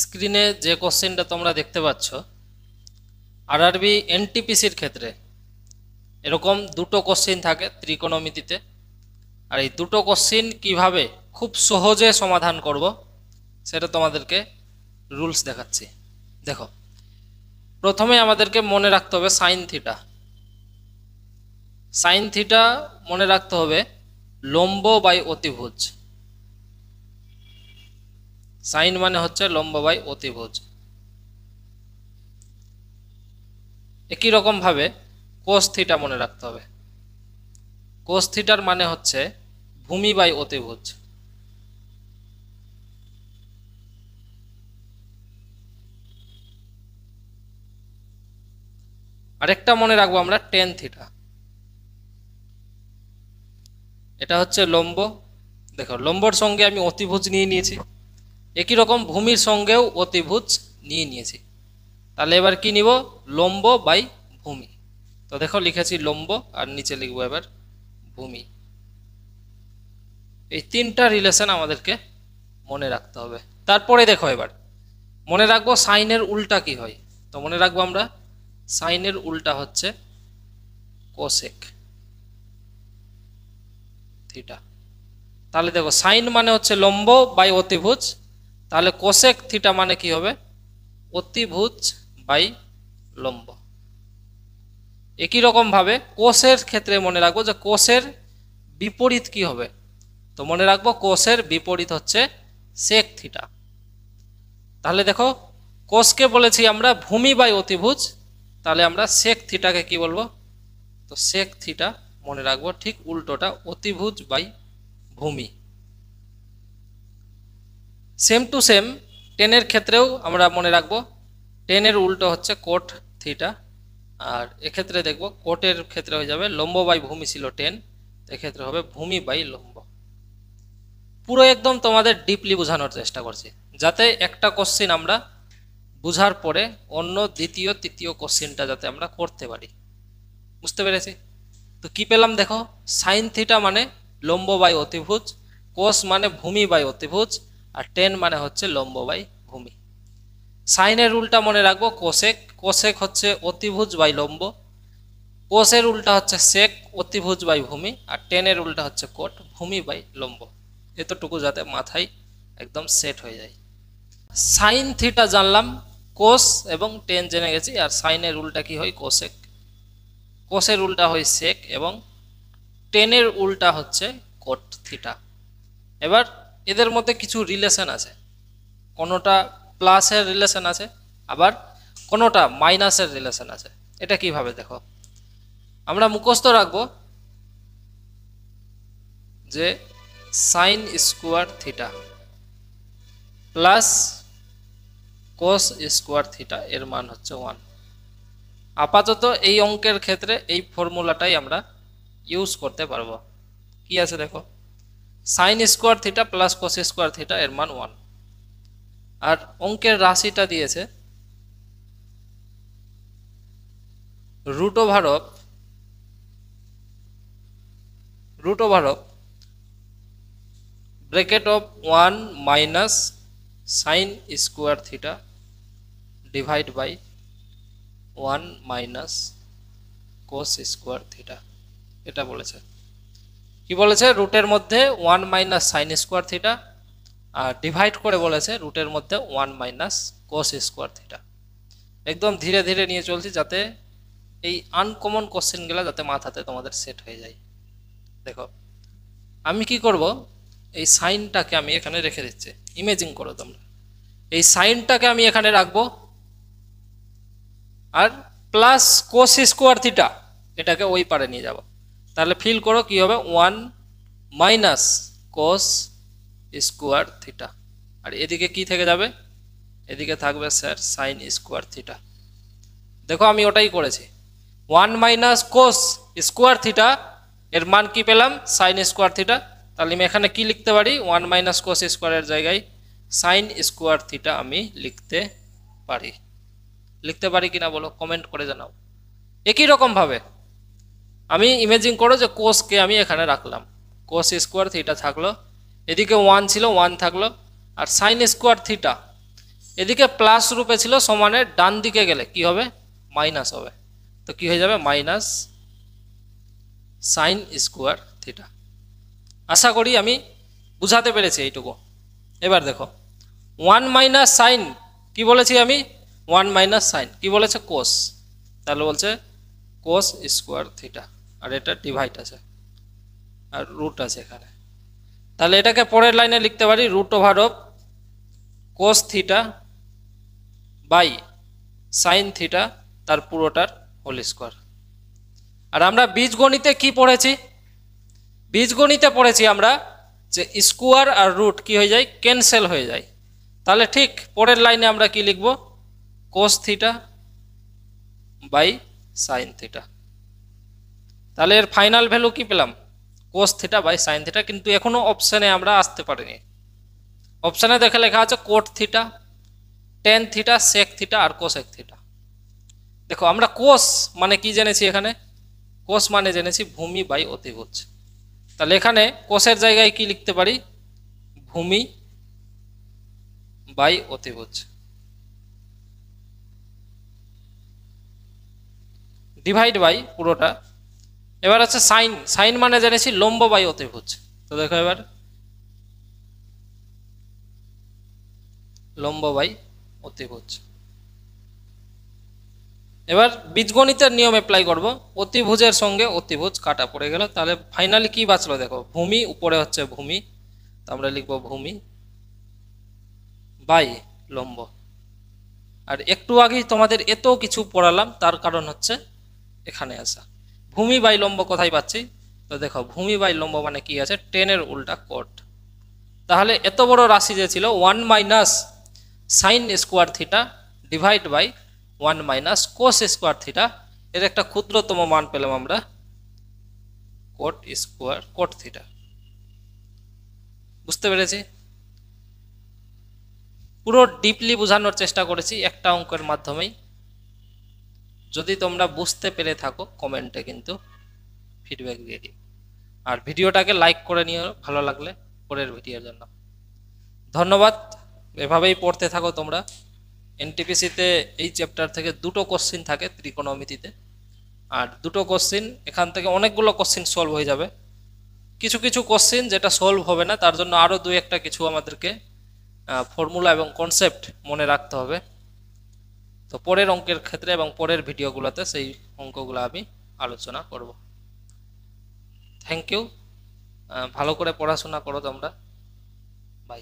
স্ক্রিনে যে কোশ্চেনটা তোমরা দেখতে পাচ্ছ আরআরবি এনটিপিসির ক্ষেত্রে এরকম দুটো কোশ্চেন থাকে ত্রিকোণমিতিতে। আর এই দুটো কোশ্চেন কিভাবে খুব সহজে সমাধান করব সেটা তোমাদেরকে রুলস দেখাচ্ছি। দেখো, প্রথমে আমাদেরকে মনে রাখতে হবে সাইন থিটা। সাইন থিটা মনে রাখতে হবে লম্ব বাই অতিভুজ। সাইন মানে হচ্ছে লম্ব বাই অতিভুজ। একই রকম ভাবে কোস থিটা মনে রাখতে হবে। কোস থিটার মানে হচ্ছে ভূমি বাই অতিভুজ। আরেকটা মনে রাখবো আমরা টেন থিটা। এটা হচ্ছে লম্ব। দেখো, লম্বর সঙ্গে আমি অতিভুজ নিয়ে নিয়েছি, একই রকম ভূমির সঙ্গেও অতিভুজ নিয়ে নিয়েছি। তাহলে এবার কি নিব? লম্ব বাই ভূমি। তো দেখো লিখেছি লম্ব আর নিচে লিখবো এবার ভূমি। এই তিনটা রিলেশন আমাদেরকে মনে রাখতে হবে। তারপরে দেখো এবার মনে রাখবো সাইনের উল্টা কি হয়। তো মনে রাখবো আমরা সাইনের উল্টা হচ্ছে কোসেক থিটা। তাহলে দেখো সাইন মানে হচ্ছে লম্ব বাই অতিভুজ, তাহলে কোসেক থিটা মানে কি হবে? অতিভুজ বাই লম্ব। একই রকম ভাবে কোসের ক্ষেত্রে মনে রাখবো যে কোসের বিপরীত কি হবে। তো মনে রাখবো কোসের বিপরীত হচ্ছে সেক থিটা। তাহলে দেখো, কোসকে বলেছি আমরা ভূমি বাই অতিভুজ, তাহলে আমরা সেক থিটাকে কি বলবো? তো সেক থিটা মনে রাখবো ঠিক উল্টোটা, অতিভুজ বাই ভূমি। সেম টু সেম টেনের ক্ষেত্রেও আমরা মনে রাখবো টেনের উল্টো হচ্ছে কোট থিটা। আর এক্ষেত্রে দেখবো কোটের ক্ষেত্রে হয়ে যাবে লম্ব বাই ভূমি ছিল টেন, এক্ষেত্রে হবে ভূমি বাই লম্ব। পুরো একদম তোমাদের ডিপলি বোঝানোর চেষ্টা করছি যাতে একটা কোশ্চিন আমরা বুঝার পরে অন্য দ্বিতীয় তৃতীয় কোশ্চিনটা যাতে আমরা করতে পারি। বুঝতে পেরেছি? তো কি পেলাম দেখো, সাইন থিটা মানে লম্ব বাই অতিভুজ, কোস মানে ভূমি বাই অতিভুজ, আর টেন মানে হচ্ছে লম্ব বাই ভূমি। সাইনের উল্টা মনে রাখবো কোসেক। কোসেক হচ্ছে অতিভুজ বাই লম্ব, কোসের উল্টা হচ্ছে সেক অতিভুজ বাই ভূমি, আর টেনের উল্টা হচ্ছে কোট ভূমি বাই লম্ব। এতটুকু যাতে মাথায় একদম সেট হয়ে যায়। সাইন থিটা জানলাম, কোস এবং টেন জেনে গেছি, আর সাইনের উল্টা কি হয়? কোসেক। কোসের উল্টা হয় সেক এবং টেনের উল্টা হচ্ছে কোট থিটা। এবার এদের মধ্যে কিছু রিলেশন আছে, কোনোটা প্লাসের রিলেশন আছে আবার কোনোটা মাইনাসের রিলেশন আছে। এটা কিভাবে দেখো, আমরা মুখস্থ রাখবো যে sign square theta plus cos square theta এর মান হচ্ছে 1। আপাতত এই অঙ্কের ক্ষেত্রে এই ফর্মুলাটাই আমরা ইউজ করতে পারবো। কি আছে দেখো, sine square theta plus cos square theta এর মান 1। আর অঙ্কের রাশিটা দিয়েছে root over of bracket of 1 minus sine square theta divide by 1 minus cos square theta. এটা বলেছে, কি বলেছে? রুটের মধ্যে 1 মাইনাস সাইন স্কোয়ার থিটা, আর ডিভাইড করে বলেছে রুটের মধ্যে 1 মাইনাস কোস স্কোয়ার থিটা। একদম ধীরে ধীরে নিয়ে চলছি যাতে এই আনকমন কোশ্চেনগুলো যাতে মাথাতে তোমাদের সেট হয়ে যায়। দেখো, আমি কি করব, এই সাইনটাকে আমি এখানে রেখে দিচ্ছি। ইমেজিং করো তোমরা, এই সাইনটাকে আমি এখানে রাখবো আর প্লাস কোস স্কোয়ার থিটা এটাকে ওই পারে নিয়ে যাব। তাহলে ফিল করো কি হবে, 1 মাইনাস কোস স্কোয়ার থিটা, আর এদিকে কি থেকে যাবে? এদিকে থাকবে স্যার সাইন স্কোয়ার থিটা। দেখো আমি ওটাই করেছি, 1 মাইনাস কোস স্কোয়ার থিটা এর মান কি পেলাম? Sign square theta. তাহলে আমি এখানে কি লিখতে পারি? 1 মাইনাস কোস স্কোয়ারের জায়গায় সাইন স্কোয়ার থিটা আমি লিখতে পারি। লিখতে পারি কিনা বলো, কমেন্ট করে জানাও। একই রকম ভাবে আমি ইমেজিং করো যে কোসকে আমি এখানে রাখলাম, কোস স্কোয়ার থিটা থাকলো, এদিকে 1 ছিল 1 থাকলো, আর সাইন স্কোয়ার থিটা এদিকে প্লাস রূপে ছিল, সমানের ডান দিকে গেলে কি হবে, মাইনাস হবে। তো কি হয়ে যাবে, মাইনাস সাইন স্কোয়ার থিটা। আশা করি আমি বুঝাতে পেরেছি এইটুকু। এবার দেখো 1 মাইনাস সাইন, কি বলেছি আমি, 1 মাইনাস সাইন কি বলেছে, কোস, তাহলে বলছে কোস স্কোয়ার থিটা, আর এটা ডিভাইড আছে আর রুট আছে এখানে। তাহলে এটাকে পরের লাইনে লিখতে পারি root over of cos theta by sine theta, তার পুরোটার হোল স্কোয়ার। আর আমরা বীজগণিতে কি পড়েছি, বীজগণিতে পড়েছি আমরা যে স্কোয়ার আর রুট কি হয়ে যায়, ক্যান্সেল হয়ে যায়। তাহলে ঠিক পরের লাইনে আমরা কি লিখব, cos theta by sine theta. তাহলে এর ফাইনাল ভ্যালু কি পেলাম, cos theta by sine theta. কিন্তু এখনো অপশানে আমরা আসতে পারিনি। অপশানে দেখে লেখা আছে cot theta, tan theta, sec theta আর কোসেক থিটা। দেখো আমরা কোস মানে কি জেনেছি, এখানে কোস মানে জেনেছি ভূমি বাই অতিভুজ। তাহলে এখানে কোসের জায়গায় কি লিখতে পারি, ভূমি বাই অতিভুজ, ডিভাইড বাই পুরোটা। এবার আছে সাইন, সাইন মানে জেনেছি লম্ব বাই অতিভুজ। তো দেখো এবার লম্ব বাই অতিভুজ। এবার বীজগণিতের নিয়ম অ্যাপ্লাই করব, অতিভুজের সঙ্গে অতিভুজ কাটা পড়ে গেল। তাহলে ফাইনালি কি বাঁচলো, দেখো ভূমি উপরে হচ্ছে ভূমি, তো আমরা লিখব ভূমি বাই লম্ব। আর একটু আগেই তোমাদের এত কিছু পড়ালাম, তার কারণ হচ্ছে এখানে আসা। ভূমি বাই লম্ব কোথায় পাচ্ছি, তো দেখো ভূমি বাই লম্ব মানে কি আছে, টেনের উল্টা কোট। তাহলে এত বড় রাশি যে ছিল 1 minus sine square theta divide by 1 minus cos square theta, এর একটা ক্ষুদ্রতম মান পেলাম আমরা, কোট স্কোয়ার কোট থিটা। বুঝতে পেরেছি, পুরো ডিপলি বোঝানোর চেষ্টা করেছি একটা অঙ্কের মাধ্যমেই। যদি তোমরা বুঝতে পেরে থাকো কমেন্টে কিন্তু ফিডব্যাক দিয়ে দিও, আর ভিডিওটাকে লাইক করে নিও ভালো লাগলে পরের ভিডিওর জন্য। ধন্যবাদ, এভাবেই পড়তে থাকো তোমরা। এনটিপিসিতে এই চ্যাপ্টার থেকে দুটো কোশ্চিন থাকে ত্রিকোণমিতিতে, আর দুটো কোশ্চিন এখান থেকে অনেকগুলো কোশ্চিন সলভ হয়ে যাবে। কিছু কিছু কোশ্চিন যেটা সলভ হবে না, তার জন্য আরও দু একটা কিছু আমাদেরকে ফর্মুলা এবং কনসেপ্ট মনে রাখতে হবে। তো পরের অঙ্কের ক্ষেত্রে এবং পরের ভিডিওগুলোতে সেই অঙ্কগুলো আমি আলোচনা করব। থ্যাংক ইউ, ভালো করে পড়াশোনা করো তোমরা, বাই।